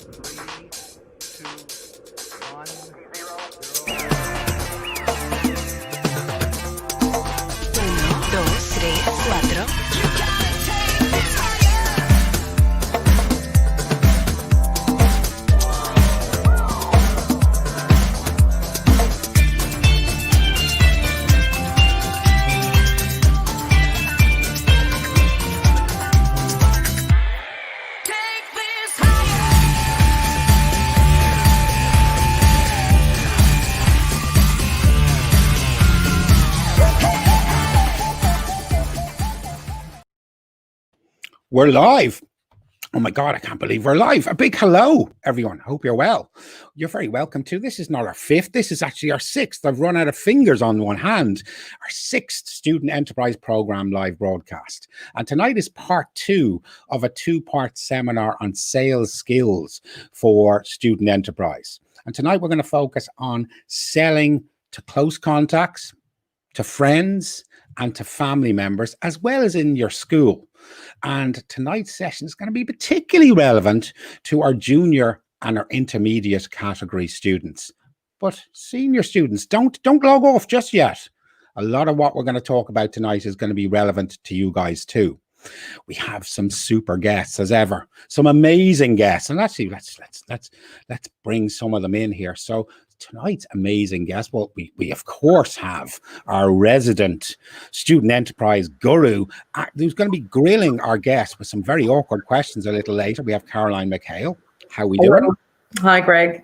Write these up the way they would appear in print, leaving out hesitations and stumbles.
Three, two, one, zero. Uno, dos, tres, cuatro. We're live. Oh my God, I can't believe we're live. A big hello, everyone. Hope you're well. You're very welcome to. This is not our fifth. This is actually our sixth. I've run out of fingers on one hand. Our sixth Student Enterprise Program live broadcast. And tonight is part two of a two-part seminar on sales skills for student enterprise. And tonight we're going to focus on selling to close contacts, to friends, and to family members, as well as in your school. And tonight's session is going to be particularly relevant to our junior and our intermediate category students. But senior students, don't log off just yet. A lot of what we're going to talk about tonight is going to be relevant to you guys too. We have some super guests as ever, some amazing guests, and actually let's bring some of them in here. So tonight's amazing guest, well, we of course have our resident student enterprise guru who's going to be grilling our guests with some very awkward questions a little later. We have Caroline McHale. How are we doing? Hi, Greg.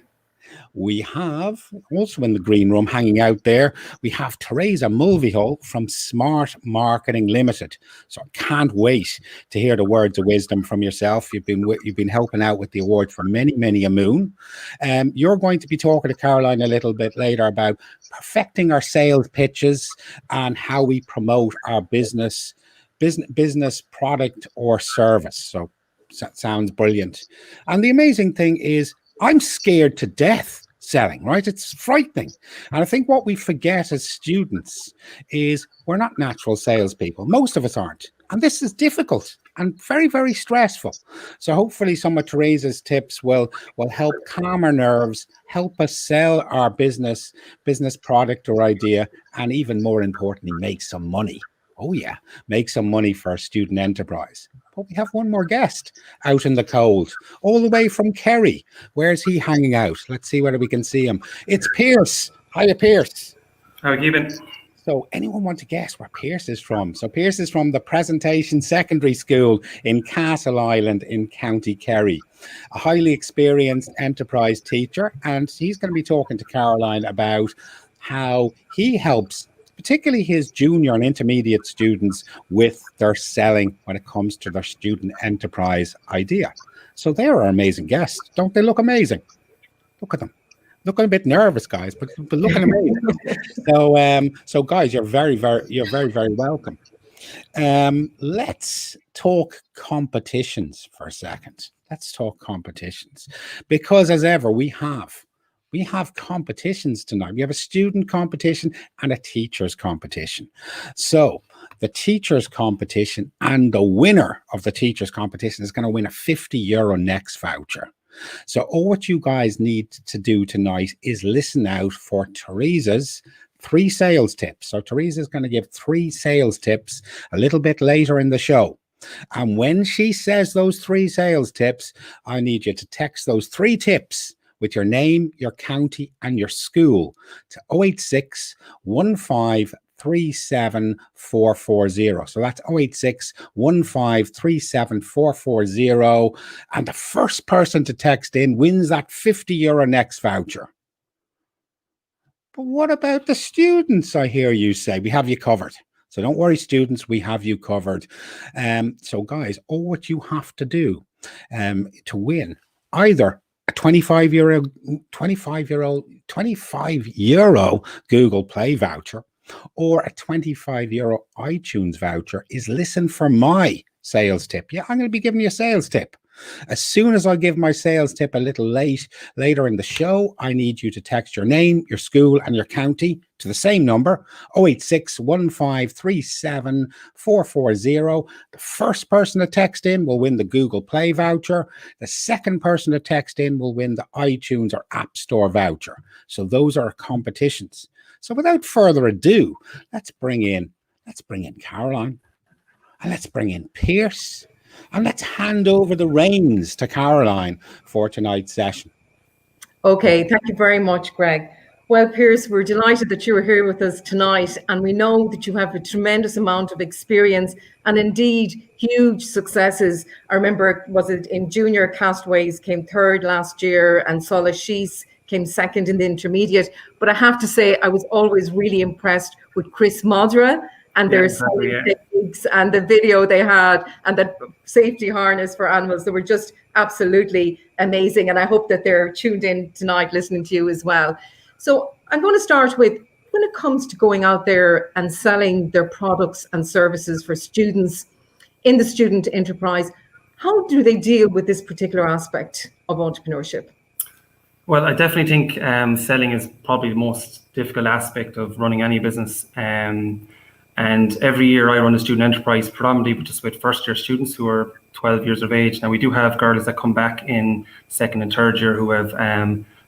We have also in the green room hanging out there, we have Theresa Mulvihill from Smart Marketing Limited. So I can't wait to hear the words of wisdom from yourself. You've been helping out with the award for many a moon. You're going to be talking to Caroline a little bit later about perfecting our sales pitches and how we promote our business product or service. So that sounds brilliant. And the amazing thing is, I'm scared to death selling, right? It's frightening. And I think what we forget as students is we're not natural salespeople. Most of us aren't. And this is difficult and very stressful. So hopefully some of Theresa's tips will help calm our nerves, help us sell our business product or idea, and even more importantly, make some money. Oh yeah, make some money for our student enterprise. But we have one more guest out in the cold, all the way from Kerry. Where's he hanging out? Let's see whether we can see him. It's Pierce. Hiya, Pierce. How are you keeping? So anyone want to guess where Pierce is from? So Pierce is from the Presentation Secondary School in Castle Island in County Kerry. A highly experienced enterprise teacher, and he's going to be talking to Caroline about how he helps particularly his junior and intermediate students with their selling when it comes to their student enterprise idea. So they're our amazing guests. Don't they look amazing? Look at them. Looking a bit nervous, guys, but looking amazing. So guys, you're very welcome. Let's talk competitions for a second. Let's talk competitions, because as ever, we have competitions tonight. We have a student competition and a teacher's competition. So the teacher's competition and the winner of the teacher's competition is going to win a €50 Next voucher. So all what you guys need to do tonight is listen out for Theresa's 3 sales tips. So Theresa is going to give 3 sales tips a little bit later in the show. And when she says those 3 sales tips, I need you to text those 3 tips with your name, your county, and your school to 086 15 37 440. So that's 086 15 37 440. And the first person to text in wins that €50 Next voucher. But what about the students, I hear you say? We have you covered. So don't worry, students, we have you covered. So guys, all what you have to do to win either a €25 Google Play voucher or a €25 iTunes voucher is listen for my sales tip. Yeah, I'm going to be giving you a sales tip. As soon as I give my sales tip a little later in the show, I need you to text your name, your school, and your county to the same number, 086 1537 440. The first person to text in will win the Google Play voucher. The second person to text in will win the iTunes or App Store voucher. So those are competitions. So without further ado, let's bring in Caroline, and let's bring in Pierce. And let's hand over the reins to Caroline for tonight's session. Okay, thank you very much, Greg. Well, Pierce, we're delighted that you are here with us tonight, and we know that you have a tremendous amount of experience and indeed huge successes. I remember, was it in junior castaways, came third last year, and Sola Shees came second in the intermediate. But I have to say, I was always really impressed with Chris Modra and their techniques and the video they had and the safety harness for animals. They were just absolutely amazing. And I hope that they're tuned in tonight listening to you as well. So I'm going to start with, when it comes to going out there and selling their products and services for students in the student enterprise, how do they deal with this particular aspect of entrepreneurship? Well, I definitely think selling is probably the most difficult aspect of running any business. And every year I run a student enterprise, predominantly just with first year students who are 12 years of age. Now we do have girls that come back in second and third year who have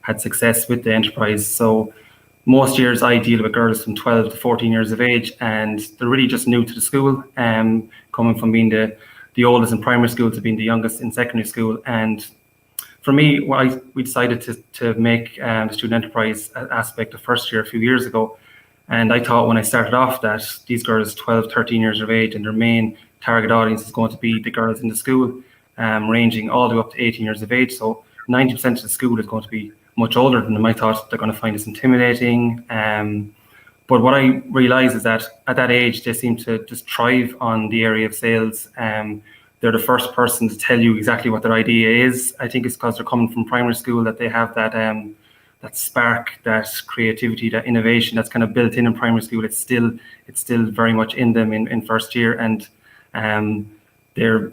had success with the enterprise. So most years I deal with girls from 12 to 14 years of age, and they're really just new to the school, coming from being the oldest in primary school to being the youngest in secondary school. And for me, we decided to make the student enterprise aspect of first year a few years ago. And I thought when I started off that these girls 12, 13 years of age, and their main target audience is going to be the girls in the school, ranging all the way up to 18 years of age. So 90% of the school is going to be much older than them. I thought they're going to find this intimidating. But what I realized is that at that age, they seem to just thrive on the area of sales. They're the first person to tell you exactly what their idea is. I think it's because they're coming from primary school that they have that spark, that creativity, that innovation that's kind of built in primary school. It's still very much in them in first year, and they're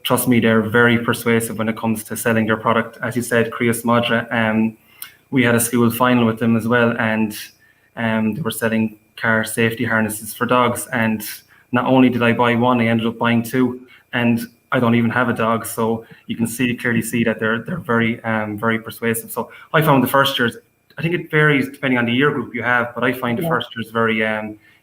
trust me, they're very persuasive when it comes to selling their product. As you said, Chris Modra, we had a school final with them as well, and they were selling car safety harnesses for dogs. And not only did I buy one, I ended up buying two, and I don't even have a dog, so you can clearly see that they're very persuasive. So I found the first years, I think it varies depending on the year group you have, but I find the first years very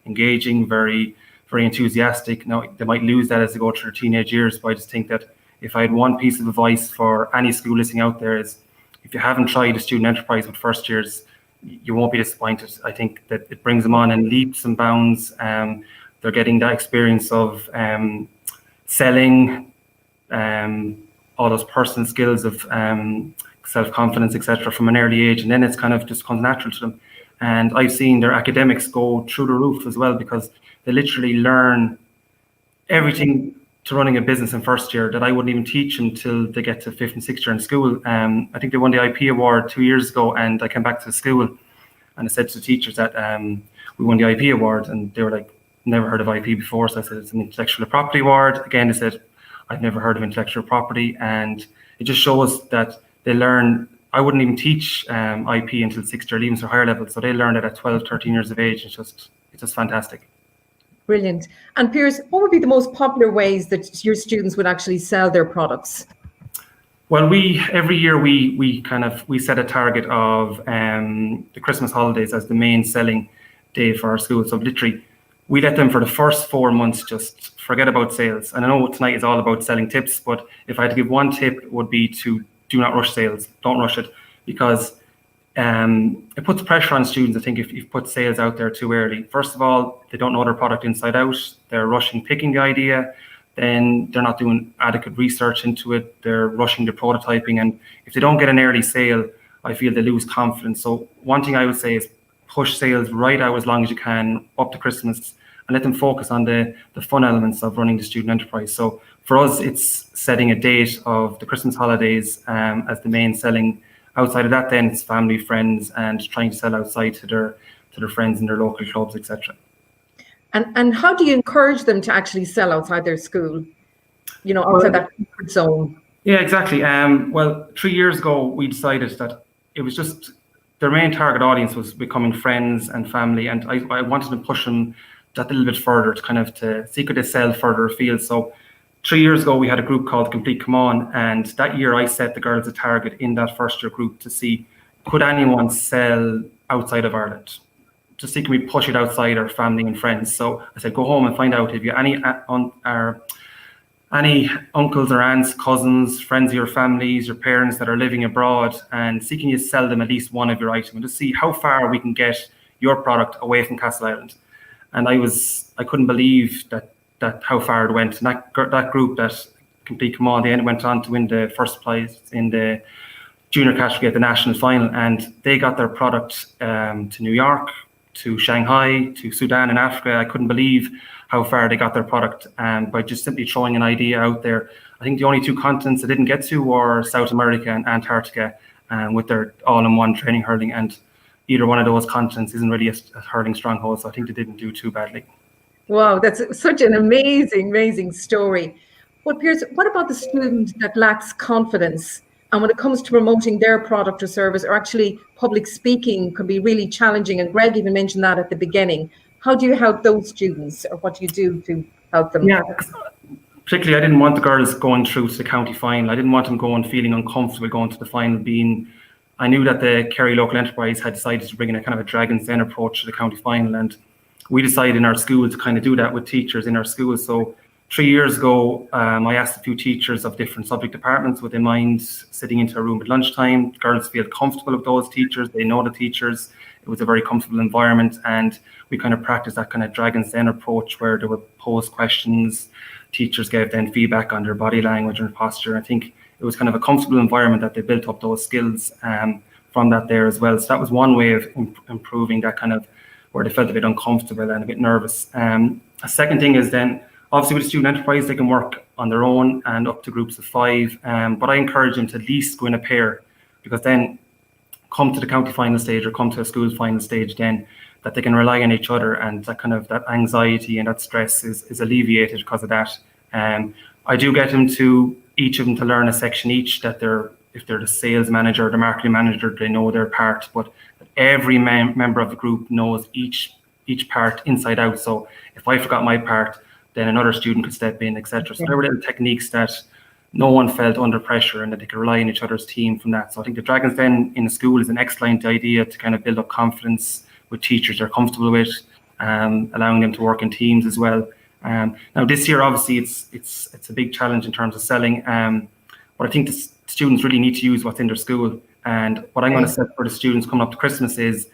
engaging, very enthusiastic. Now they might lose that as they go through their teenage years, but I just think that if I had one piece of advice for any school listening out there is, if you haven't tried a student enterprise with first years, you won't be disappointed. I think that it brings them on in leaps and bounds. They're getting that experience of selling, all those personal skills of self-confidence, etc., from an early age, and then it's kind of just comes natural to them. And I've seen their academics go through the roof as well, because they literally learn everything to running a business in first year that I wouldn't even teach them till they get to fifth and sixth year in school. I think they won the IP award 2 years ago, and I came back to the school and I said to the teachers that we won the IP award, and they were like, never heard of IP before. So I said, it's an intellectual property award. Again, they said, I've never heard of intellectual property. And it just shows that they learn. I wouldn't even teach IP until sixth year, even to higher level. So they learned it at 12, 13 years of age. It's just fantastic. Brilliant. And Pierce, what would be the most popular ways that your students would actually sell their products? Well, every year we set a target of the Christmas holidays as the main selling day for our school. So literally, we let them for the first 4 months just forget about sales. And I know tonight is all about selling tips, but if I had to give one tip, it would be to do not rush sales. Don't rush it, because it puts pressure on students. I think if you put sales out there too early, first of all, they don't know their product inside out. They're rushing picking the idea. Then they're not doing adequate research into it. They're rushing the prototyping. And if they don't get an early sale, I feel they lose confidence. So one thing I would say is push sales right out as long as you can up to Christmas, and let them focus on the fun elements of running the student enterprise. So for us, it's setting a date of the Christmas holidays as the main selling. Outside of that, then it's family, friends, and trying to sell outside to their friends in their local clubs, etc. And how do you encourage them to actually sell outside their school? Outside that comfort zone. Yeah, exactly. Well, 3 years ago, we decided that it was just their main target audience was becoming friends and family, and I wanted to push them that little bit further to kind of to see could they sell further afield. So 3 years ago, we had a group called Complete Come On, and that year I set the girls a target in that first year group to see could anyone sell outside of Ireland, to see can we push it outside our family and friends. So I said, go home and find out if you any any uncles or aunts, cousins, friends of your families, your parents that are living abroad, and see can you sell them at least one of your items, and to see how far we can get your product away from Castle Island. And I couldn't believe that how far it went. And that group that Complete Come On, they went on to win the first prize in the junior category at the national final, and they got their product to New York, to Shanghai, to Sudan and Africa. I couldn't believe how far they got their product by just simply throwing an idea out there. I think the only two continents they didn't get to were South America and Antarctica, with their all-in-one training hurling, and either one of those continents isn't really a hurling stronghold, so I think they didn't do too badly. Wow, that's such an amazing story. Well, Piers, what about the student that lacks confidence? And when it comes to promoting their product or service, or actually public speaking can be really challenging. And Greg even mentioned that at the beginning. How do you help those students, or what do you do to help them? Yeah, particularly I didn't want the girls going through to the county final. I didn't want them going feeling uncomfortable going to the final. I knew that the Kerry Local Enterprise had decided to bring in a kind of a Dragon's Den approach to the county final, and we decided in our school to kind of do that with teachers in our school. So 3 years ago, I asked a few teachers of different subject departments, would they mind sitting into a room at lunchtime? Girls feel comfortable with those teachers. They know the teachers. It was a very comfortable environment, and we kind of practiced that kind of Dragon's Den approach where there were posed questions. Teachers gave then feedback on their body language and posture. I think it was kind of a comfortable environment that they built up those skills from that there as well. So that was one way of improving that kind of where they felt a bit uncomfortable and a bit nervous. A second thing is then, obviously with the student enterprise, they can work on their own and up to groups of 5. But I encourage them to at least go in a pair, because then come to the county final stage or come to a school final stage, then that they can rely on each other, and that kind of that anxiety and that stress is alleviated because of that. I do get them to each of them to learn a section each, that if they're the sales manager or the marketing manager, they know their part, but every member of the group knows each part inside out. So if I forgot my part, then another student could step in, etc. So there were little techniques that no one felt under pressure, and that they could rely on each other's team from that. So I think the Dragon's Den in a school is an excellent idea to kind of build up confidence with teachers they're comfortable with, allowing them to work in teams as well. Now this year, obviously, it's a big challenge in terms of selling, but I think the students really need to use what's in their school. And what I'm going to set for the students coming up to Christmas is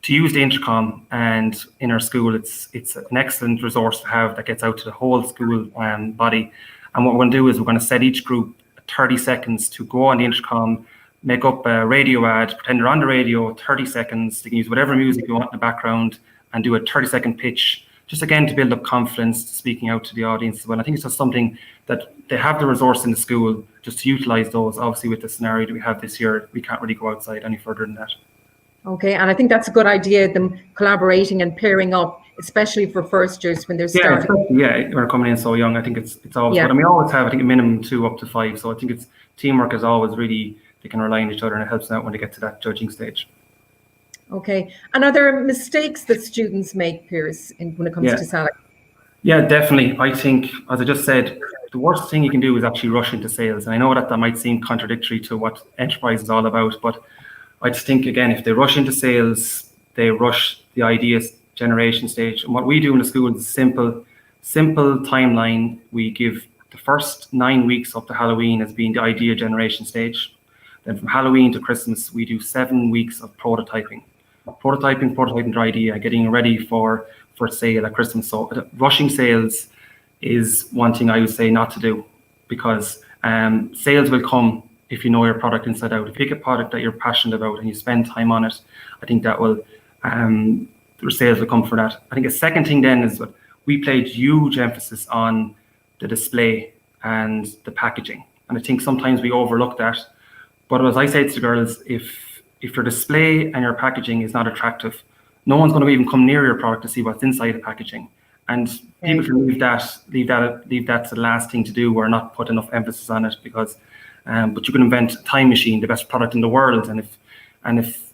to use the intercom. And in our school, it's an excellent resource to have that gets out to the whole school body. And what we're going to do is we're going to set each group 30 seconds to go on the intercom, make up a radio ad, pretend they're on the radio, 30 seconds. They can use whatever music you want in the background and do a 30-second pitch, just again to build up confidence, speaking out to the audience as well. I think it's just something that they have the resource in the school just to utilize those. Obviously, with the scenario that we have this year, we can't really go outside any further than that. Okay, and I think that's a good idea, them collaborating and pairing up, especially for first years when they're starting. Yeah, we're coming in so young. I think it's always good. And we always have, I think, a minimum 2 up to 5. So I think it's teamwork is always really, they can rely on each other, and it helps them out when they get to that judging stage. Okay, and are there mistakes that students make, Piers, when it comes to selling? Yeah, definitely. I think, as I just said, the worst thing you can do is actually rush into sales. And I know that might seem contradictory to what enterprise is all about, but I just think, again, if they rush into sales, they rush the idea generation stage. And what we do in the school is a simple timeline. We give the first 9 weeks up to Halloween as being the idea generation stage. Then from Halloween to Christmas, we do 7 weeks of prototyping their idea, getting ready for sale at Christmas. So rushing sales is one thing I would say not to do, because sales will come if you know your product inside out. If you pick a product that you're passionate about and you spend time on it, I think that will, the sales will come for that. I think a second thing then is what we played huge emphasis on the display and the packaging. And I think sometimes we overlook that. But as I say to the girls, if your display and your packaging is not attractive, no one's going to even come near your product to see what's inside the packaging. And people can leave that to the last thing to do, or not put enough emphasis on it, because but you can invent a time machine, the best product in the world. And if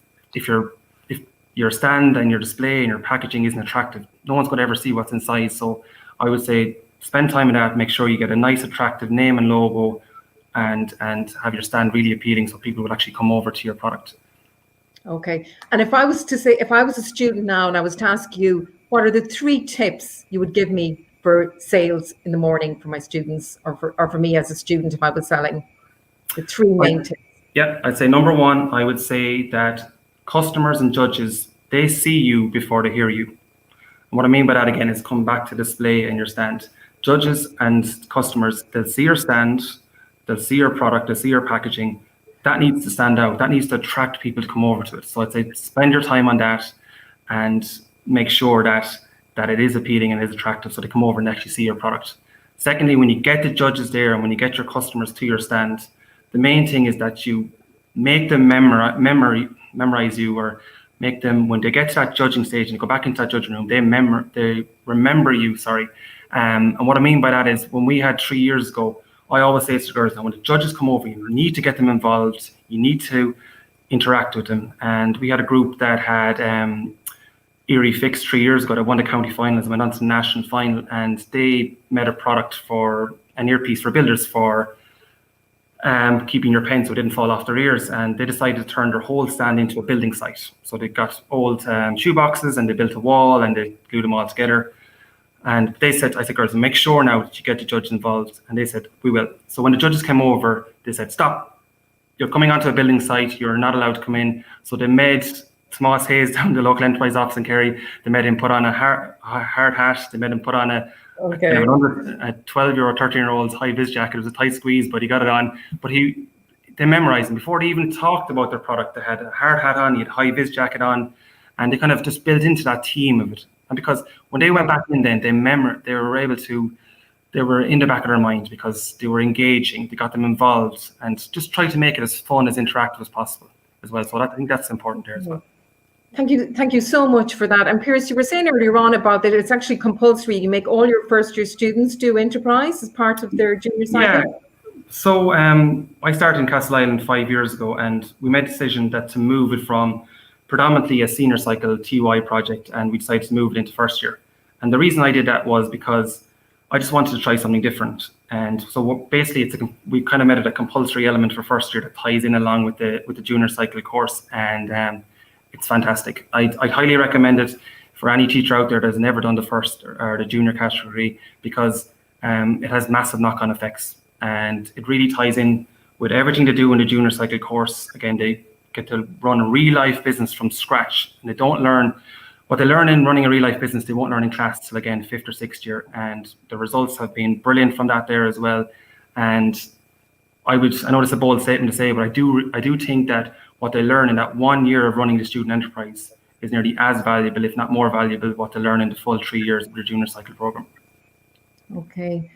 your stand and your display and your packaging isn't attractive, no one's going to ever see what's inside. So I would say spend time in that, make sure you get a nice, attractive name and logo, and have your stand really appealing so people will actually come over to your product. Okay. And if I was a student now and I was to ask you, what are the 3 tips you would give me for sales in the morning for my students, or for me as a student if I was selling? The 3 main tips. Yeah, I'd say number 1, I would say that customers and judges, they see you before they hear you. And what I mean by that, again, is come back to display and your stand. Judges and customers, they'll see your stand, they'll see your product, they'll see your packaging. That needs to stand out. That needs to attract people to come over to it. So I'd say spend your time on that and make sure that it is appealing and is attractive so they come over and actually see your product. Secondly, when you get the judges there and when you get your customers to your stand, the main thing is that you make them memorize you, or make them, when they get to that judging stage and they go back into that judging room, they remember you, sorry. And what I mean by that is, when we had 3 years ago, I always say to girls, now when the judges come over, you need to get them involved, you need to interact with them. And we had a group that had Erie Fix 3 years ago that won the county finals and went on to the national final, and they made a product for an earpiece for builders for keeping your pen so it didn't fall off their ears, and they decided to turn their whole stand into a building site. So they got old shoe boxes and they built a wall and they glued them all together. And I said, girls, make sure now that you get the judges involved. And they said, we will. So when the judges came over, they said, stop, you're coming onto a building site, you're not allowed to come in. So they made Tomas Hayes down the local enterprise office in Kerry, they made him put on a hard hat, they made him put on a 12-year-old, 13-year-old's high-vis jacket. It was a tight squeeze, but he got it on. But they memorized him. Before they even talked about their product, they had a hard hat on, he had a high-vis jacket on, and they kind of just built into that team of it. And because when they went back in then, they were in the back of their mind because they were engaging, they got them involved, and just try to make it as fun, as interactive as possible as well. So I think that's important there as well. Thank you so much for that. And Piers, you were saying earlier on about that it's actually compulsory. You make all your first year students do enterprise as part of their junior cycle. Yeah. So I started in Castle Island 5 years ago, and we made a decision that to move it from predominantly a senior cycle TY project, and we decided to move it into first year. And the reason I did that was because I just wanted to try something different. And so basically we kind of made it a compulsory element for first year that ties in along with the junior cycle course. And it's fantastic. I'd highly recommend it for any teacher out there that's never done the first or the junior category, because it has massive knock-on effects, and it really ties in with everything they do in the junior cycle course. Again, they get to run a real life business from scratch, and they don't learn what they learn in running a real life business. They won't learn in class till again 5th or 6th year, and the results have been brilliant from that there as well. And I know it's a bold statement to say, but I do think that what they learn in that 1 year of running the student enterprise is nearly as valuable, if not more valuable, what they learn in the full 3 years of the junior cycle program. Okay,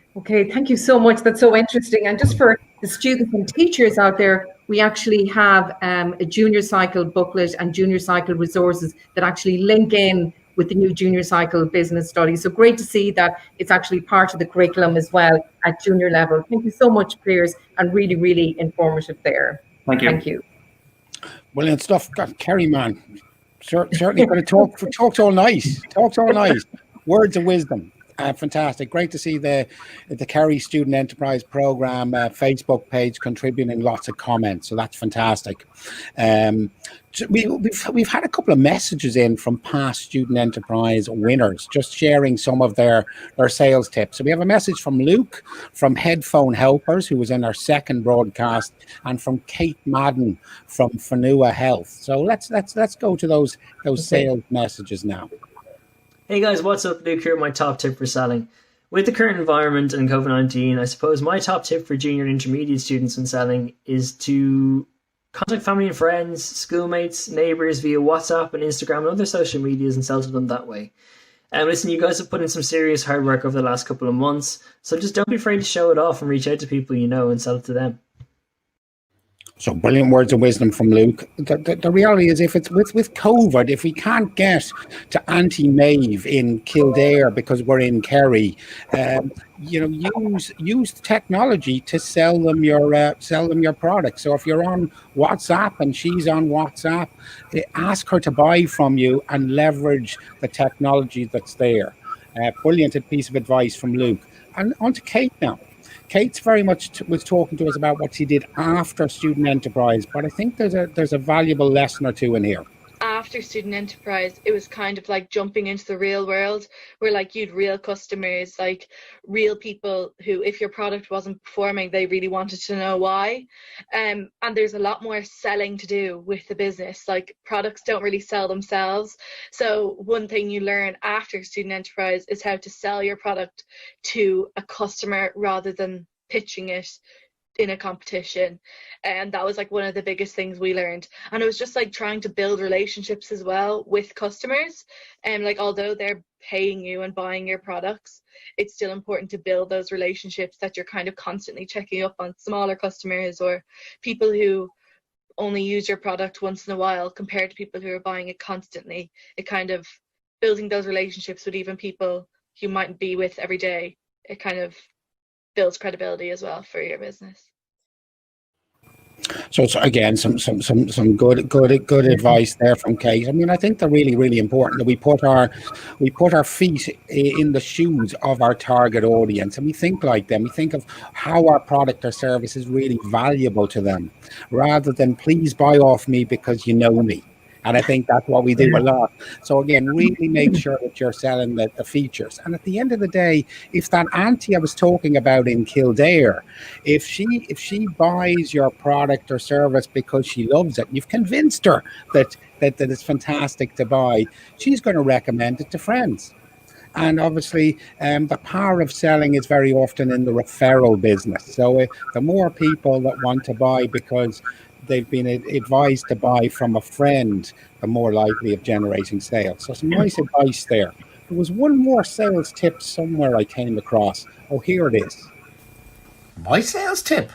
thank you so much. That's so interesting. And just for the students and teachers out there, we actually have a junior cycle booklet and junior cycle resources that actually link in with the new junior cycle business studies. So great to see that it's actually part of the curriculum as well at junior level. Thank you so much, Piers, and really, really informative there. Thank you. Thank you. Brilliant stuff. Kerry, man. Certainly going to talk all nice. Talks all nice. Words of wisdom. Fantastic. Great to see the Kerry Student Enterprise Program Facebook page contributing lots of comments. So that's fantastic. We've had a couple of messages in from past Student Enterprise winners, just sharing some of their sales tips. So we have a message from Luke from Headphone Helpers, who was in our second broadcast, and from Kate Madden from Fanua Health. So let's go to those sales messages now. Hey guys, what's up? Luke here, my top tip for selling. With the current environment and COVID-19, I suppose my top tip for junior and intermediate students when selling is to contact family and friends, schoolmates, neighbours via WhatsApp and Instagram and other social medias and sell to them that way. Listen, you guys have put in some serious hard work over the last couple of months, so just don't be afraid to show it off and reach out to people you know and sell it to them. So brilliant words of wisdom from Luke. The reality is, if it's with COVID, if we can't get to Auntie Maeve in Kildare because we're in Kerry, use technology to sell them your product. So if you're on WhatsApp and she's on WhatsApp, ask her to buy from you and leverage the technology that's there. Brilliant piece of advice from Luke. And on to Kate now. Kate's very much was talking to us about what she did after student enterprise, but I think there's a valuable lesson or two in here. After student enterprise, it was kind of like jumping into the real world, where like you'd real customers, like real people who, if your product wasn't performing, they really wanted to know why. And there's a lot more selling to do with the business. Like products don't really sell themselves. So one thing you learn after student enterprise is how to sell your product to a customer rather than pitching it in a competition. And that was like one of the biggest things we learned. And it was just like trying to build relationships as well with customers. And like, although they're paying you and buying your products, it's still important to build those relationships that you're kind of constantly checking up on smaller customers or people who only use your product once in a while compared to people who are buying it constantly. It kind of building those relationships with even people you mightn't be with every day. It kind of builds credibility as well for your business. So it's again some good advice there from Kate. I mean, I think they're really important that we put our feet in the shoes of our target audience, and we think like them. We think of how our product or service is really valuable to them, rather than please buy off me because you know me. And I think that's what we do a lot. So again, really make sure that you're selling the features. And at the end of the day, if that auntie I was talking about in Kildare, if she buys your product or service because she loves it, you've convinced her that it's fantastic to buy, she's going to recommend it to friends. And obviously, the power of selling is very often in the referral business. So the more people that want to buy because they've been advised to buy from a friend, the more likely of generating sales. So some nice advice there. There was one more sales tip somewhere I came across. Oh, here it is. My sales tip?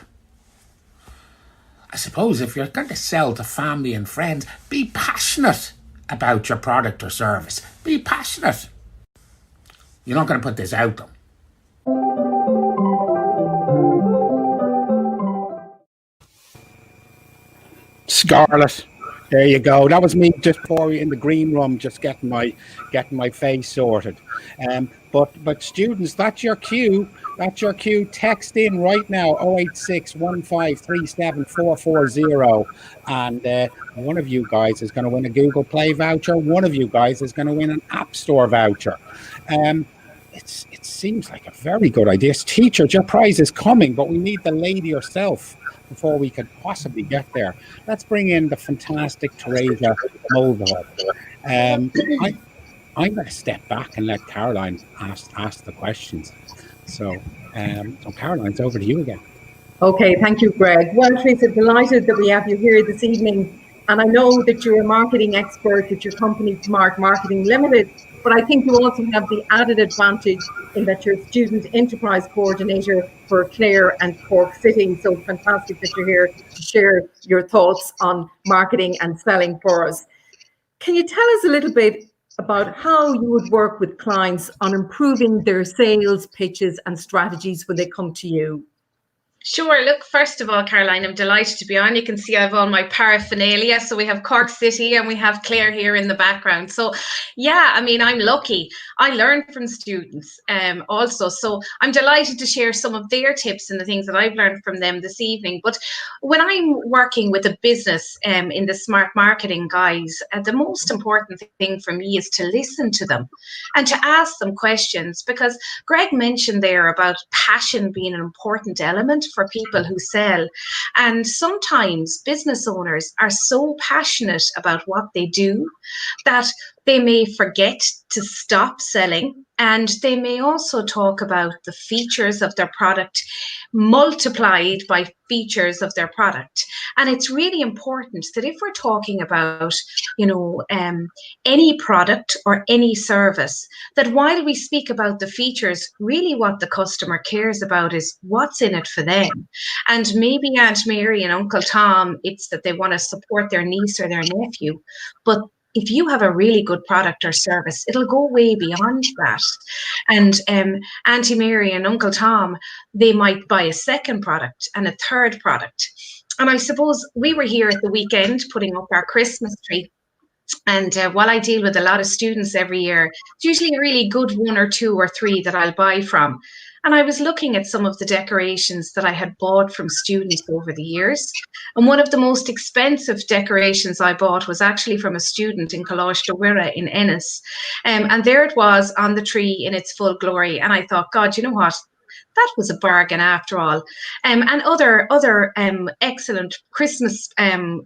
I suppose if you're going to sell to family and friends, be passionate about your product or service. Be passionate. You're not going to put this out though. Scarlett, there you go. That was me just before in the green room, just getting my face sorted. But students, that's your cue. That's your cue. Text in right now 086 1537 440, and one of you guys is going to win a Google Play voucher. One of you guys is going to win an App Store voucher. It seems like a very good idea. Teachers, your prize is coming, but we need the lady herself before we could possibly get there. Let's bring in the fantastic Theresa Mulvihill. I'm going to step back and let Caroline ask the questions. So Caroline, it's over to you again. Okay, thank you, Greg. Well, Theresa, delighted that we have you here this evening. And I know that you're a marketing expert at your company, Smart Marketing Limited, but I think you also have the added advantage in that you're Student Enterprise Coordinator for Clare and Cork City. So fantastic that you're here to share your thoughts on marketing and selling for us. Can you tell us a little bit about how you would work with clients on improving their sales pitches and strategies when they come to you? Sure. Look, first of all, Caroline, I'm delighted to be on. You can see I have all my paraphernalia. So we have Cork City and we have Clare here in the background. So yeah, I mean, I'm lucky. I learn from students also. So I'm delighted to share some of their tips and the things that I've learned from them this evening. But when I'm working with a business in the smart marketing guys, the most important thing for me is to listen to them and to ask them questions, because Greg mentioned there about passion being an important element for people who sell. And sometimes business owners are so passionate about what they do that they may forget to stop selling, and they may also talk about the features of their product multiplied by features of their product. And it's really important that if we're talking about, any product or any service, that while we speak about the features, really what the customer cares about is what's in it for them. And maybe Aunt Mary and Uncle Tom, it's that they want to support their niece or their nephew. But if you have a really good product or service, it'll go way beyond that. And Auntie Mary and Uncle Tom, they might buy a second product and a third product. And I suppose we were here at the weekend putting up our Christmas tree. And while I deal with a lot of students every year, it's usually a really good 1 or 2 or 3 that I'll buy from. And I was looking at some of the decorations that I had bought from students over the years. And one of the most expensive decorations I bought was actually from a student in Coláiste Mhuire in Ennis. And there it was on the tree in its full glory. And I thought, God, you know what? That was a bargain after all. And other excellent Christmas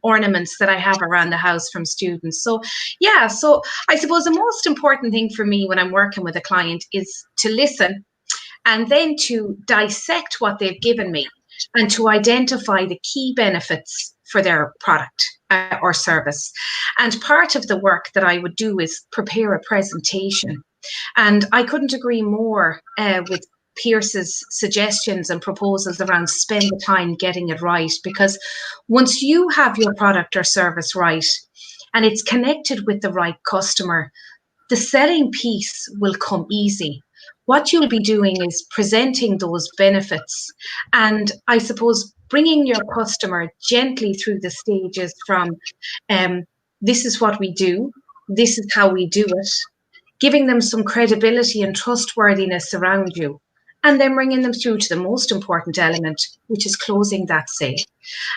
ornaments that I have around the house from students. So yeah, so I suppose the most important thing for me when I'm working with a client is to listen and then to dissect what they've given me and to identify the key benefits for their product or service. And part of the work that I would do is prepare a presentation. And I couldn't agree more with Pierce's suggestions and proposals around spend the time getting it right, because once you have your product or service right and it's connected with the right customer, the selling piece will come easy. What you'll be doing is presenting those benefits and I suppose bringing your customer gently through the stages from this is what we do, this is how we do it, giving them some credibility and trustworthiness around you, and then bringing them through to the most important element, which is closing that sale.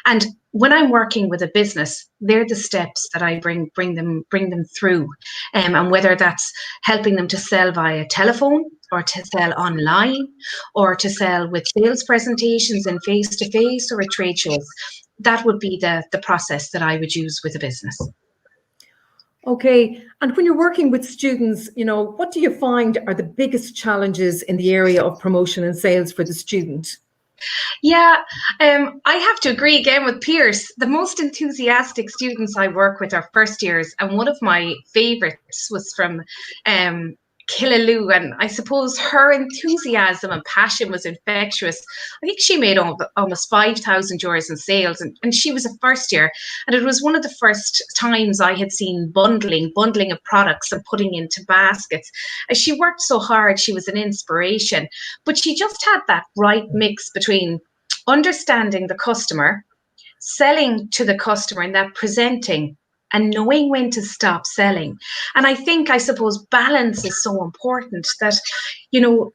And when I'm working with a business, they're the steps that I bring them through. And whether that's helping them to sell via telephone or to sell online or to sell with sales presentations and face-to-face or at trade shows, that would be the process that I would use with a business. Okay, and when you're working with students, what do you find are the biggest challenges in the area of promotion and sales for the student? Yeah, I have to agree again with Pierce. The most enthusiastic students I work with are first years, and one of my favourites was from Killaloo, and I suppose her enthusiasm and passion was infectious. I think she made almost €5,000 in sales, and she was a first year, and it was one of the first times I had seen bundling of products and putting into baskets. As she worked so hard, she was an inspiration, but she just had that right mix between understanding the customer, selling to the customer, and that presenting, and knowing when to stop selling. And I suppose balance is so important that,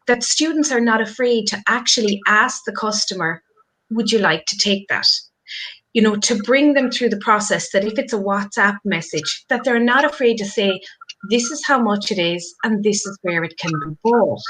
that students are not afraid to actually ask the customer, would you like to take that? To bring them through the process, that if it's a WhatsApp message, that they're not afraid to say, this is how much it is, and this is where it can be bought.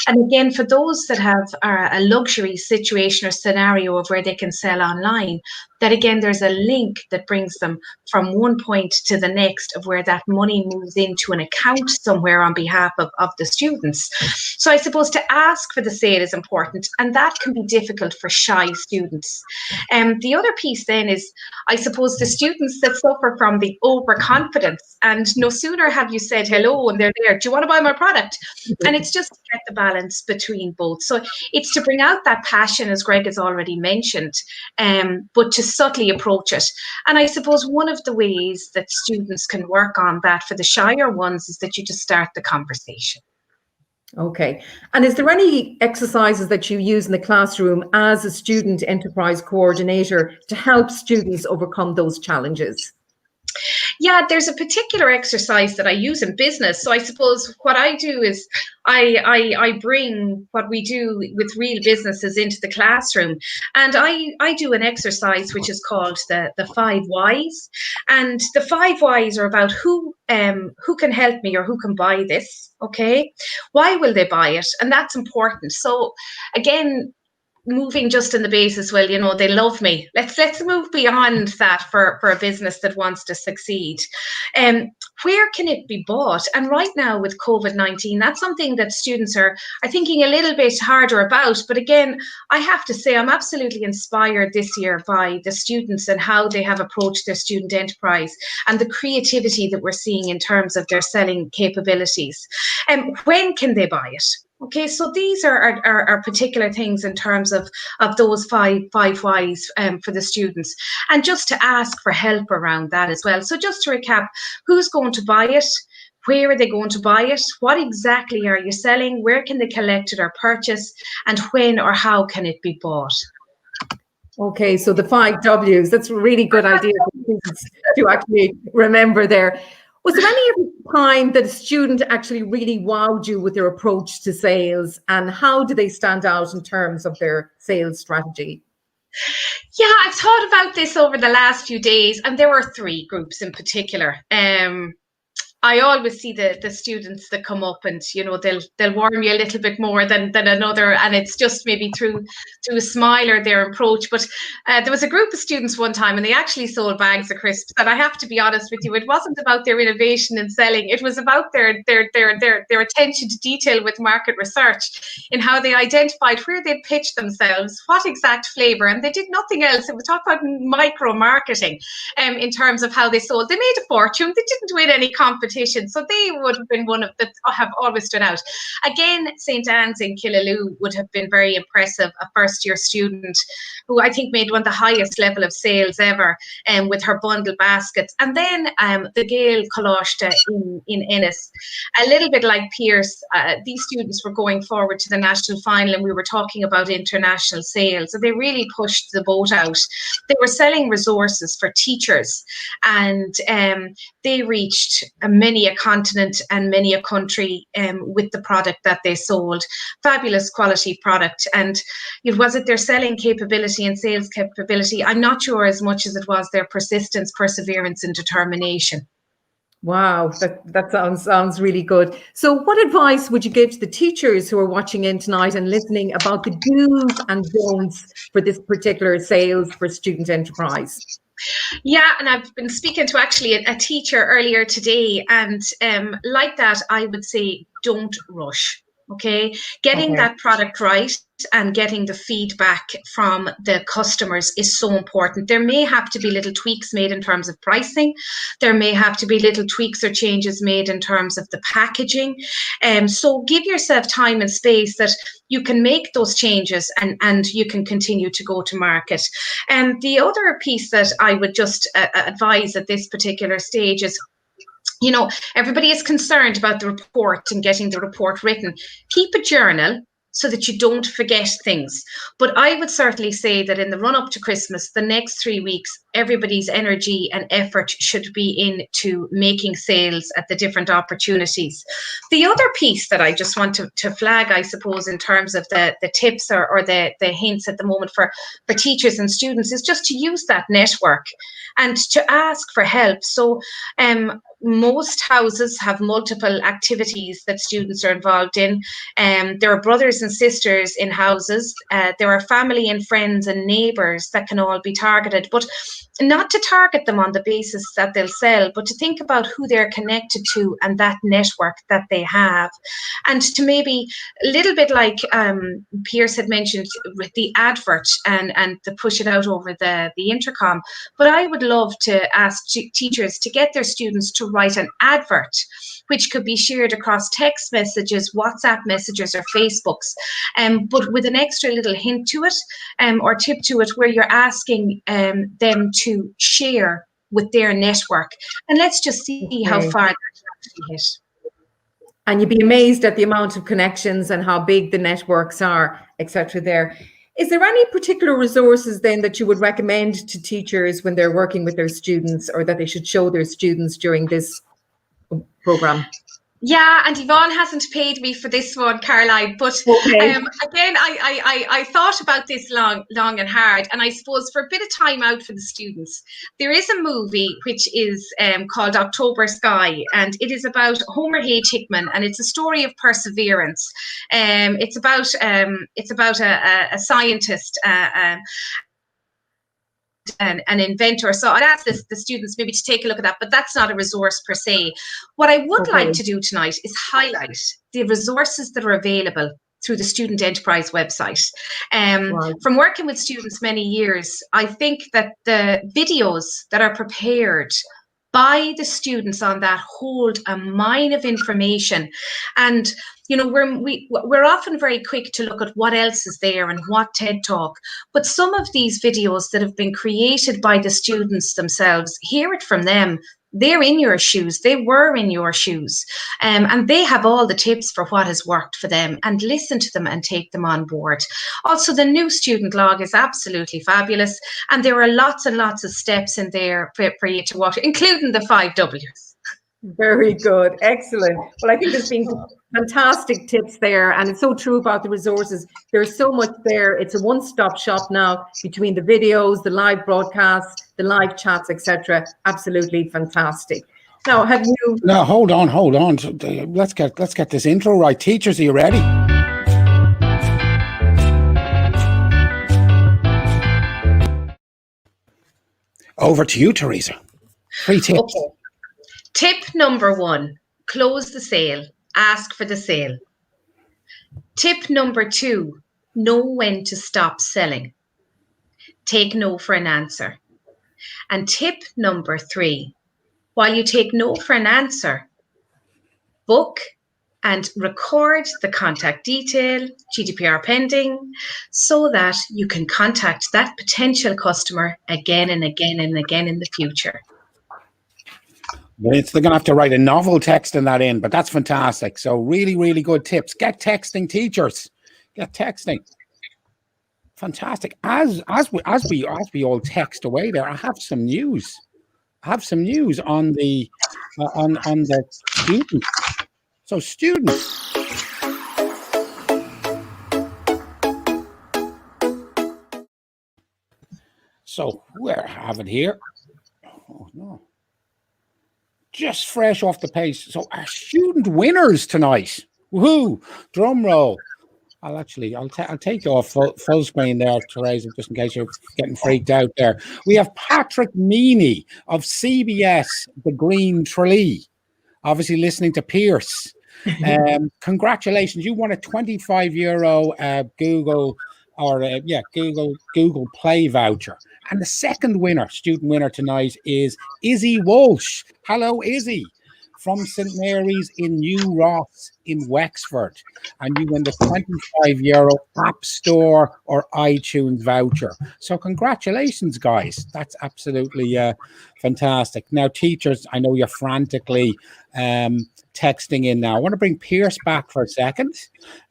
And again, for those that have a luxury situation or scenario of where they can sell online, that again, there's a link that brings them from one point to the next of where that money moves into an account somewhere on behalf of the students. So I suppose to ask for the sale is important, and that can be difficult for shy students. The other piece then is, I suppose, the students that suffer from the overconfidence, and no sooner have you said hello and they're there, do you want to buy my product? And it's just to get the balance between both. So it's to bring out that passion, as Greg has already mentioned, but to subtly approach it. And I suppose one of the ways that students can work on that for the shyer ones is that you just start the conversation. Okay. And is there any exercises that you use in the classroom as a student enterprise coordinator to help students overcome those challenges? Yeah, there's a particular exercise that I use in business. So I suppose what I do is I bring what we do with real businesses into the classroom, and I do an exercise which is called the 5 whys. And the 5 whys are about who can help me or who can buy this. Okay, why will they buy it? And that's important. So again, moving just on the basis, well, they love me. Let's move beyond that for a business that wants to succeed. where can it be bought? And right now with COVID-19, that's something that students are thinking a little bit harder about. But again, I have to say I'm absolutely inspired this year by the students and how they have approached their student enterprise and the creativity that we're seeing in terms of their selling capabilities. And when can they buy it? Okay, so these are particular things in terms of those five whys for the students, and just to ask for help around that as well. So just to recap, who's going to buy it? Where are they going to buy it? What exactly are you selling? Where can they collect it or purchase? And when or how can it be bought? Okay, so the 5 W's, that's a really good idea for students to actually remember there. Was there any time that a student actually really wowed you with their approach to sales, and how do they stand out in terms of their sales strategy? Yeah, I've thought about this over the last few days, and there were 3 groups in particular. I always see the students that come up and, you know, they'll warm you a little bit more than another, and it's just maybe through a smile or their approach. But there was a group of students one time, and they actually sold bags of crisps. And I have to be honest with you, it wasn't about their innovation in selling. It was about their attention to detail with market research in how they identified where they'd pitched themselves, what exact flavour, and they did nothing else. It was talk about micro marketing in terms of how they sold. They made a fortune. They didn't win any competition. So they would have been one of the have always stood out. Again, St. Anne's in Killaloo would have been very impressive. A first-year student who I think made one of the highest level of sales ever, with her bundle baskets. And then the Gael Colashta in Ennis, a little bit like Pierce. These students were going forward to the national final, and we were talking about international sales. So they really pushed the boat out. They were selling resources for teachers, and they reached many a continent and many a country with the product that they sold. Fabulous quality product. And was it their selling capability and sales capability? I'm not sure as much as it was their persistence, perseverance, and determination. Wow, that sounds really good. So what advice would you give to the teachers who are watching in tonight and listening about the do's and don'ts for this particular sales for student enterprise? Yeah, and I've been speaking to actually a teacher earlier today, and like that, I would say don't rush. Okay, getting that product right and getting the feedback from the customers is so important. There may have to be little tweaks made in terms of pricing. There may have to be little tweaks or changes made in terms of the packaging. So give yourself time and space that you can make those changes and you can continue to go to market. And the other piece that I would just advise at this particular stage is, everybody is concerned about the report and getting the report written. Keep a journal so that you don't forget things. But I would certainly say that in the run up to Christmas, the next 3 weeks, everybody's energy and effort should be into making sales at the different opportunities. The other piece that I just want to flag, I suppose, in terms of the tips or the hints at the moment for teachers and students is just to use that network and to ask for help. So most houses have multiple activities that students are involved in. There are brothers and sisters in houses. There are family and friends and neighbours that can all be targeted, but not to target them on the basis that they'll sell, but to think about who they're connected to and that network that they have. And to maybe a little bit like Pierce had mentioned with the advert and to push it out over the intercom. But I would love to ask teachers to get their students to write an advert, which could be shared across text messages, WhatsApp messages, or Facebooks, but with an extra little hint to it or tip to it, where you're asking them to share with their network. And let's just see how far that actually hit. And you'd be amazed at the amount of connections and how big the networks are, etc. there. Is there any particular resources then that you would recommend to teachers when they're working with their students, or that they should show their students during this program? Yeah, and Yvonne hasn't paid me for this one, Caroline. But again, I thought about this long and hard, and I suppose for a bit of time out for the students, there is a movie which is called October Sky, and it is about Homer H. Hickman, and it's a story of perseverance. It's about a scientist. an inventor. So I'd ask the students maybe to take a look at that, but that's not a resource per se. What I would like to do tonight is highlight the resources that are available through the Student Enterprise website. From working with students many years, I think that the videos that are prepared by the students on that hold a mine of information. And we're often very quick to look at what else is there and what TED Talk, but some of these videos that have been created by the students themselves, hear it from them. They're in your shoes. They were in your shoes. And they have all the tips for what has worked for them, and listen to them and take them on board. Also, the new student log is absolutely fabulous. And there are lots and lots of steps in there for you to watch, including the 5 Ws. Very good. Excellent. Well, I think there's been fantastic tips there, and it's so true about the resources. There's so much there. It's a one-stop shop now between the videos, the live broadcasts, the live chats, etc. Absolutely fantastic. Now, have you? No, hold on. Let's get this intro right. Teachers, are you ready? Over to you, Theresa. 3 tips. Okay. Tip number 1, close the sale. Ask for the sale. Tip number 2, know when to stop selling. Take no for an answer. And tip number 3, while you take no for an answer, book and record the contact detail, GDPR pending, so that you can contact that potential customer again and again and again in the future. They're going to have to write a novel text in that in, but that's fantastic. So really, really good tips. Get texting, teachers. Get texting. Fantastic. As we all text away there, I have some news. On the students. So students. So where I have it here. Oh no. Just fresh off the page. So our student winners tonight. Woohoo! Drum roll. I'll take you off full screen there, Theresa, just in case you're getting freaked out there. We have Patrick Meany of CBS, The Green Tralee, obviously listening to Pierce. Congratulations! You won a €25 Google Play voucher. And the second student winner tonight is Izzy Walsh. Hello, Izzy, from St. Mary's in New Ross in Wexford. And you win the €25 App Store or iTunes voucher. So congratulations, guys. That's absolutely fantastic. Now, teachers, I know you're frantically texting in now. I want to bring Pierce back for a second.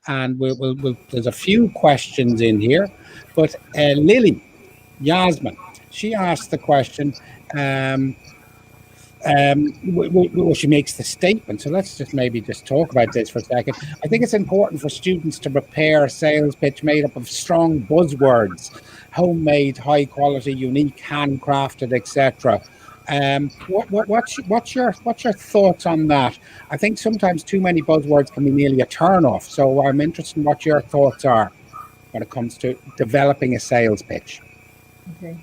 And we'll there's a few questions in here. But Lily Yasmin, she asked the question, she makes the statement. So let's just talk about this for a second. I think it's important for students to prepare a sales pitch made up of strong buzzwords, homemade, high quality, unique, handcrafted, etc. What's your thoughts on that? I think sometimes too many buzzwords can be nearly a turn off. So I'm interested in what your thoughts are when it comes to developing a sales pitch. Okay.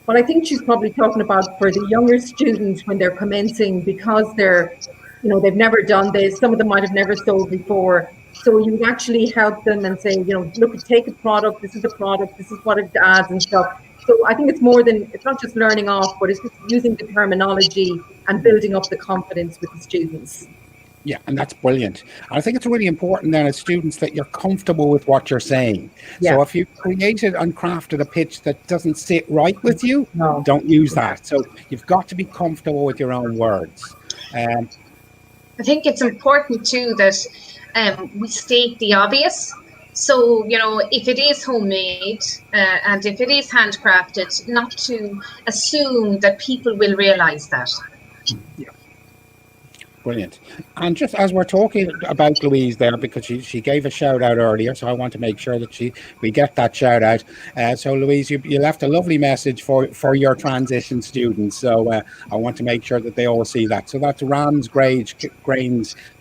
Well, I think she's probably talking about for the younger students when they're commencing, because they're, they've never done this. Some of them might have never sold before. So you actually help them and say, look, take a product. This is the product. This is what it adds and stuff. So I think it's not just learning off, but it's just using the terminology and building up the confidence with the students. Yeah, and that's brilliant. I think it's really important then as students that you're comfortable with what you're saying. Yeah. So if you created and crafted a pitch that doesn't sit right with you, don't use that. So you've got to be comfortable with your own words. I think it's important too that we state the obvious. So, if it is homemade and if it is handcrafted, not to assume that people will realize that. Yeah. Brilliant. And just as we're talking about Louise there, because she gave a shout out earlier, so I want to make sure that we get that shout out. So Louise, you left a lovely message for your transition students. So I want to make sure that they all see that. So that's Ramsgrange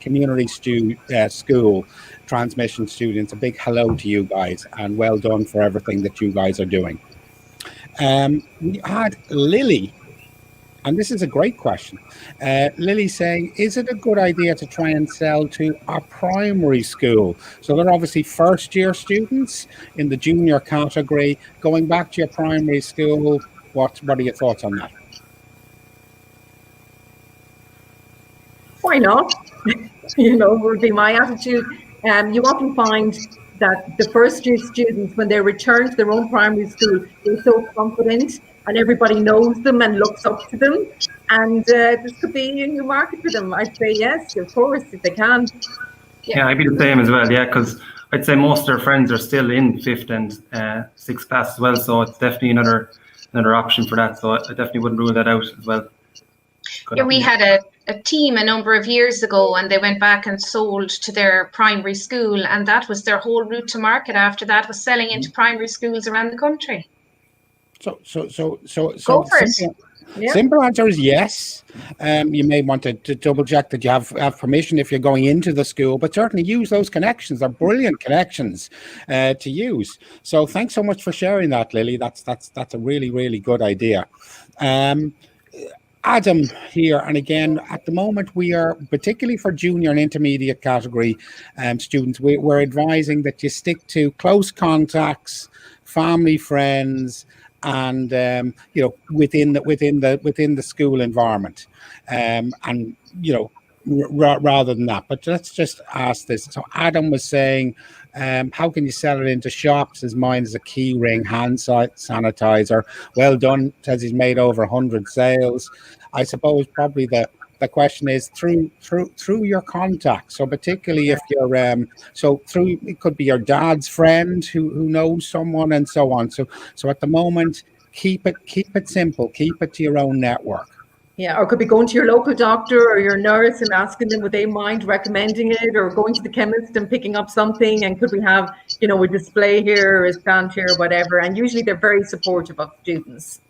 Community School transmission students. A big hello to you guys, and well done for everything that you guys are doing. We had Lily, and this is a great question. Lily saying, is it a good idea to try and sell to our primary school? So they're obviously first year students in the junior category. Going back to your primary school, what are your thoughts on that? Why not? You know, would be my attitude. You often find that the first year students, when they return to their own primary school, they're so confident and everybody knows them and looks up to them. And this could be a new market for them. I'd say yes, of course, if they can. Yeah, I'd be the same as well, yeah, because I'd say most of their friends are still in 5th and 6th class as well, so it's definitely another option for that. So I definitely wouldn't rule that out as well. Yeah, we had a team a number of years ago, and they went back and sold to their primary school, and that was their whole route to market. After that, was selling into primary schools around the country. So Go for it. Yeah. Simple answer is yes. You may want to double check that you have permission if you're going into the school, but certainly use those connections. They're brilliant connections to use. So thanks so much for sharing that, Lily. That's a really, really good idea. Adam here, and again, at the moment we are, particularly for junior and intermediate category students, we're advising that you stick to close contacts, family, friends, and you know, within the school environment, and you know, rather than that. But let's just ask this. So Adam was saying, how can you sell it into shops? His mine is a key ring hand sanitizer. Well done. Says he's made over 100 sales. I suppose probably the question is through your contacts. So particularly if you're so through, it could be your dad's friend who knows someone and so on. So at the moment, keep it simple. Keep it to your own network. Yeah, or could be going to your local doctor or your nurse and asking them would they mind recommending it, or going to the chemist and picking up something, and could we have, you know, a display here or a stand here, whatever. And usually they're very supportive of students.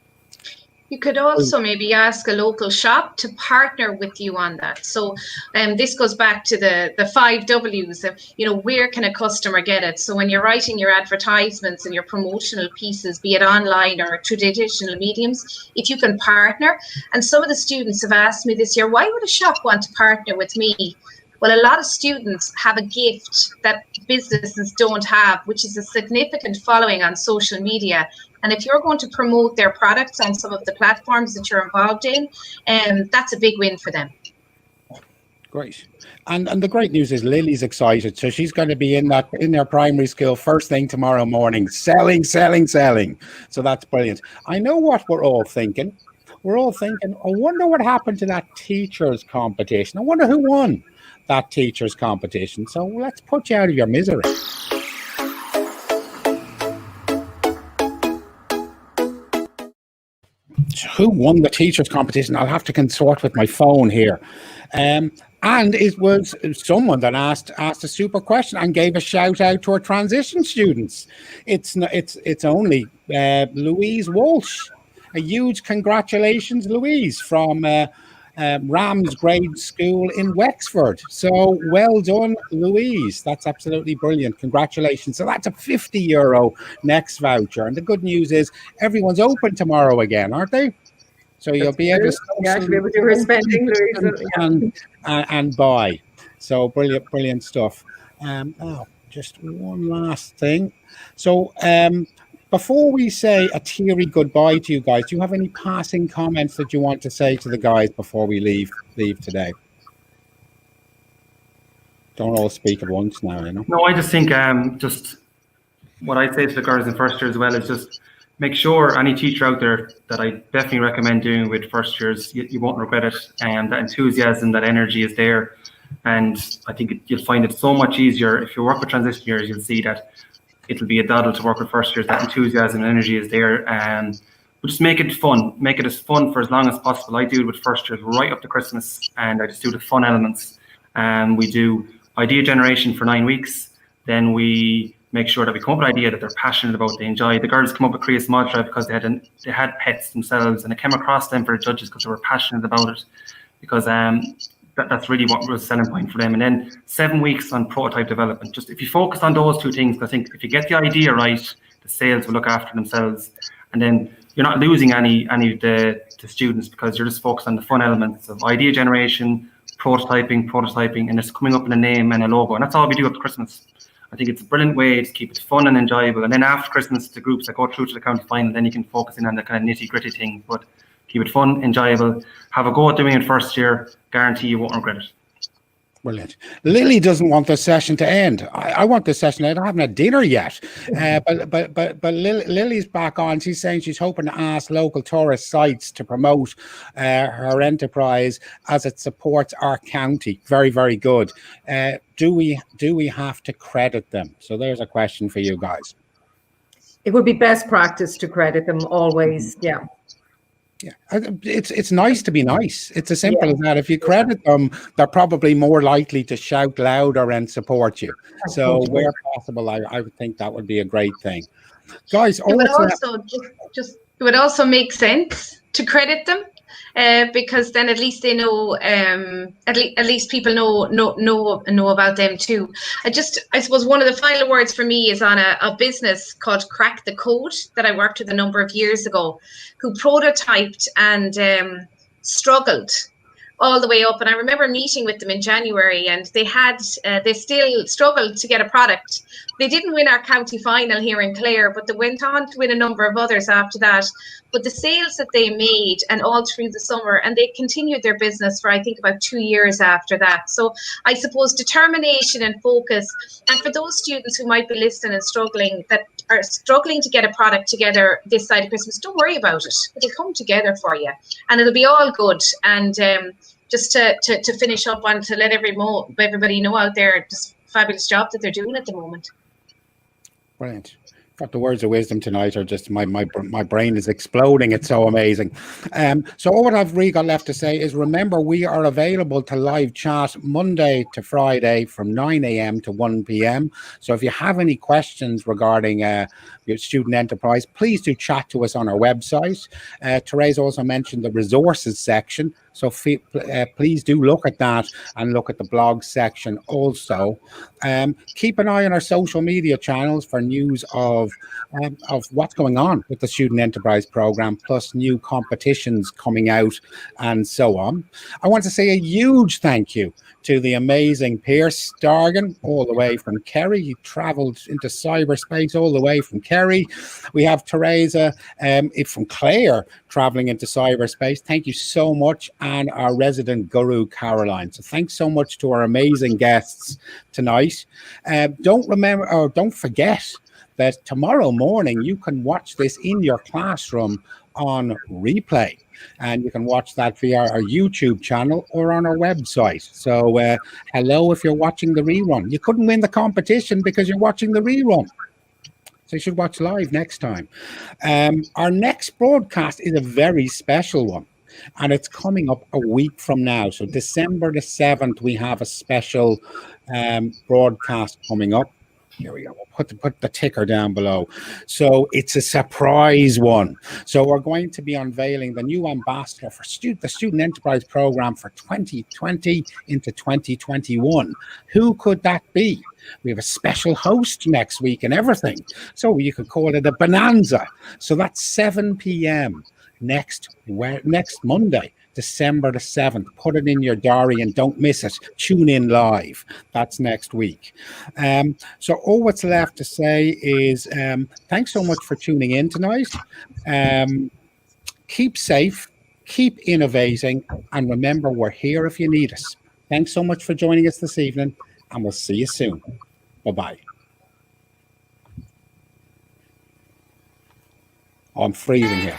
You could also maybe ask a local shop to partner with you on that. So this goes back to the 5 W's of, you know, where can a customer get it? So when you're writing your advertisements and your promotional pieces, be it online or traditional mediums, if you can partner. And some of the students have asked me this year, why would a shop want to partner with me? Well, a lot of students have a gift that businesses don't have, which is a significant following on social media. And if you're going to promote their products on some of the platforms that you're involved in, that's a big win for them. Great. And the great news is Lily's excited. So she's going to be in their primary school first thing tomorrow morning, selling. So that's brilliant. I know what we're all thinking. We're all thinking, I wonder what happened to that teachers competition. I wonder who won that teachers competition. So let's put you out of your misery. Who won the teachers competition? I'll have to consort with my phone here. And it was someone that asked a super question and gave a shout out to our transition students. It's only Louise Walsh. A huge congratulations, Louise, from Rams Grade School in Wexford. So well done, Louise. That's absolutely brilliant. Congratulations. So that's a €50 next voucher. And the good news is everyone's open tomorrow again, aren't they? So you'll be able to do her spending, Louise, and buy. So brilliant stuff. Just one last thing. So before we say a teary goodbye to you guys, do you have any passing comments that you want to say to the guys before we leave today? Don't all speak at once now, you know. No, I just think just what I'd say to the girls in first year as well is just make sure any teacher out there that I definitely recommend doing with first years, you won't regret it. And that enthusiasm, that energy is there. And I think you'll find it so much easier. If you work with transition years, you'll see that it'll be a doddle to work with first years. That enthusiasm and energy is there. And we'll just make it fun. Make it as fun for as long as possible. I do it with first years right up to Christmas, and I just do the fun elements. We do idea generation for 9 weeks. Then we make sure that we come up with an idea that they're passionate about, they enjoy. The girls come up with Create Small Drive because they had pets themselves, and it came across them for the judges because they were passionate about it. Because that's really what was the selling point for them. And then 7 weeks on prototype development. Just if you focus on those two things, I think if you get the idea right, the sales will look after themselves. And then you're not losing any of the students, because you're just focused on the fun elements of idea generation, prototyping, and it's coming up in a name and a logo. And that's all we do up to Christmas. I think it's a brilliant way to keep it fun and enjoyable. And then after Christmas, the groups that go through to the county final, then you can focus in on the kind of nitty gritty thing. But keep it fun, enjoyable. Have a go at doing it first year. Guarantee you won't regret it. Brilliant. Lily doesn't want the session to end. I want the session to end. I haven't had dinner yet. But Lily's back on. She's saying she's hoping to ask local tourist sites to promote her enterprise as it supports our county. Very, very good. Do we have to credit them? So there's a question for you guys. It would be best practice to credit them always. Yeah. Yeah, it's nice to be nice. It's as simple as that. If you credit them, they're probably more likely to shout louder and support you. So where possible, I would think that would be a great thing. Guys, it would also make sense to credit them, because then at least they know, at least people know about them too. I suppose one of the final words for me is on a business called Crack the Code that I worked with a number of years ago, who prototyped and struggled all the way up. And I remember meeting with them in January, and they still struggled to get a product. They didn't win our county final here in Clare, but they went on to win a number of others after that. But the sales that they made, and all through the summer, and they continued their business for, I think, about 2 years after that. So I suppose determination and focus. And for those students who might be listening and struggling to get a product together this side of Christmas, don't worry about it. It'll come together for you, and it'll be all good. And just to finish up on, to let everybody know out there, just fabulous job that they're doing at the moment. Brilliant. Got the words of wisdom tonight, or just my brain is exploding. It's so amazing. So all I've really got left to say is, remember, we are available to live chat Monday to Friday from 9 a.m. to 1 p.m. So if you have any questions regarding your student enterprise, please do chat to us on our website. Theresa also mentioned the resources section. So please do look at that, and look at the blog section also. Keep an eye on our social media channels for news of what's going on with the Student Enterprise Programme, plus new competitions coming out and so on. I want to say a huge thank you to the amazing Pierce Dargan, all the way from Kerry. He travelled into cyberspace all the way from Kerry. We have Theresa from Clare travelling into cyberspace. Thank you so much. And our resident guru, Caroline. So thanks so much to our amazing guests tonight. Don't forget that tomorrow morning you can watch this in your classroom on replay. And you can watch that via our YouTube channel or on our website. So hello if you're watching the rerun. You couldn't win the competition because you're watching the rerun. So you should watch live next time. Our next broadcast is a very special one, and it's coming up a week from now. So December the 7th, we have a special broadcast coming up. Here we go. We'll put the ticker down below. So it's a surprise one. So we're going to be unveiling the new ambassador for the Student Enterprise Programme for 2020 into 2021. Who could that be? We have a special host next week and everything. So you could call it a bonanza. So that's 7 p.m. next Monday, December the 7th. Put it in your diary and don't miss it. Tune in live. That's next week. So all what's left to say is thanks so much for tuning in tonight. Keep safe, keep innovating, and remember, we're here if you need us. Thanks so much for joining us this evening, and we'll see you soon. Bye-bye. I'm freezing here.